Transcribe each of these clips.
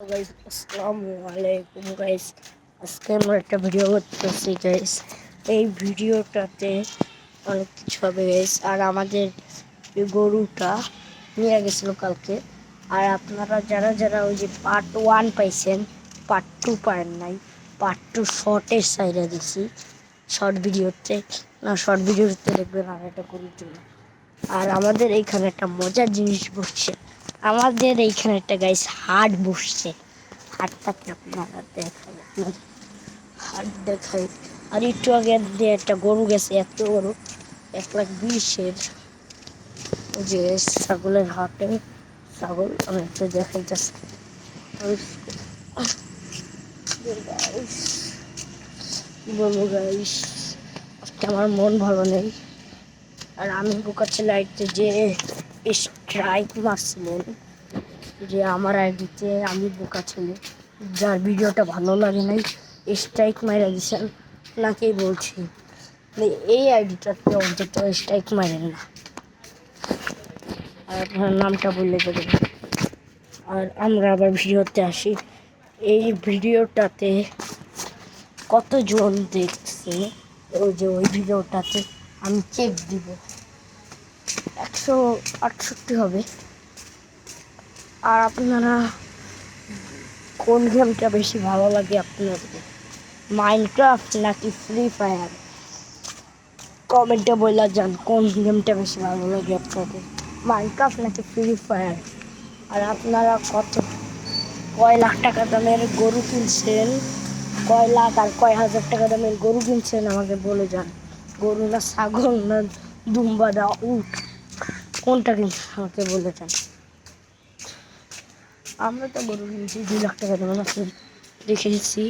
Guys আসসালামু আলাইকুম guys. আজকে আমরা একটা ভিডিও করতেছি গাইস। এই ভিডিওটাতে অনেক কিছু হবে গাইস। আর আমাদের এই গরুটা নিয়ে গেছিল কালকে। আর আপনারা যারা যারা ওই যে পার্ট 1 পাইছেন, পার্ট 2 পারেন নাই, পার্ট 2 শর্টের সাইডে দিছি, শর্ট ভিডিওতে না, শর্ট ভিডিওতে দেখবেন আর একটা গরুর জন্য। আর আমাদের এইখানে একটা মজার জিনিস বসছে, আমাদের এইখানে একটা গাইস হাট বসছে। হাটটাকে আপনারা দেখাই, আপনার হাট দেখাই। আর একটু আগে দিয়ে একটা গরু গেছে, এত গরু 1,20,000-এর। ওই যে ছাগলের হাটে ছাগল অনেকটা দেখাইতেছে। কি বলবো গাইস, আজকে আমার মন ভালো নেই। আর আমি বোকাচ্ছে লাইটে যে স্ট্রাইক মারছিলেন, যে আমার আইডিতে আমি বোকা ছেলে যার ভিডিওটা ভালো লাগে নাই স্ট্রাইক মাইরা দিছেন, নাকি বলছি এই আইডিটাতে অন্তত স্ট্রাইক মারেন না। আর আপনার নামটা বললে দেবেন। আর আমরা আবার ভিডিওতে আসি। এই ভিডিওটাতে কতজন দেখছে, ওই যে ওই ভিডিওটাতে আমি চেক দিব, 168 হবে। আর আপনারা কোন গেমটা বেশি ভালো লাগে আপনাদের, মাইনক্রাফট নাকি ফ্রি ফায়ার? কমেন্টে বলে যান কোন গেমটা বেশি ভালো লাগে আপনাদের, মাইনক্রাফট নাকি ফ্রি ফায়ার। আর আপনারা কয় লাখ টাকা দামের গরু কিনছেন, কয় লাখ আর কয় হাজার টাকা দামের গরু কিনছেন আমাকে বলে যান। গরু না ছাগল না দুম্বা না উট, কোনটা কিনছেন আমাকে বলে যান। আমরা তো গরু কিনছি 2 লাখ টাকা দামের, আপনি দেখেছি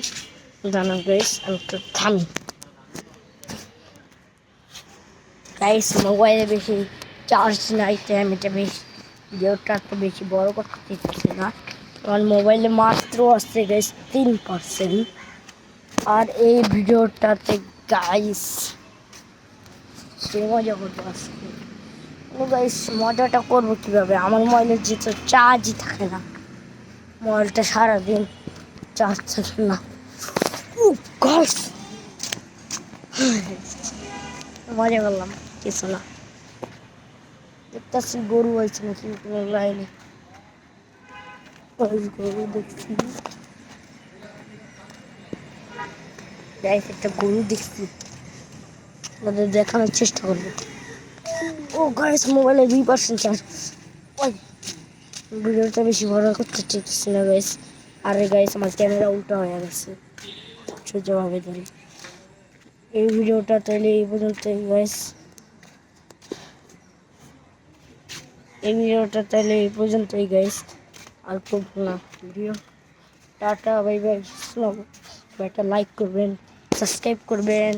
জানা গাইস। আমি তো থামি গাইস, মোবাইলে বেশি চার্জ নাই তাই আমি এটা বেশি ভিডিওটা তো বেশি বড় করতে দিচ্ছি না। আমার মোবাইলে মাত্র আসছে গাইস 3%। আর এই ভিডিওটাতে গাইস সে মজা করবো আজকে। গাইস মজাটা করবো কীভাবে, আমার মোবাইলের যে তো চার্জই থাকে না, মোবাইলটা সারাদিন চার্জ থাকে না। গাইস মজা করলাম, কিছু না। দেখতেছি গরু হয়েছে নাকি লাইনে, গরু দেখছি গাইস, একটা গরু দেখছি, আপনাদের দেখানোর চেষ্টা করবো। ও গাইস মোবাইলে 2% চার্জ। ওই ভিডিওটা বেশি বড় করতে চাইছি না গাইস। আরে গাইস আমার ক্যামেরা উল্টা হয়ে গেছে, সোজাভাবে ধরে। এই ভিডিওটা তাহলে এই পর্যন্তই গাইস, এই ভিডিওটা তাহলে এই পর্যন্তই গাইস। আর খুব না ভিডিও, টাটা বাই বাই। একটা লাইক করবেন, সাবস্ক্রাইব করবেন।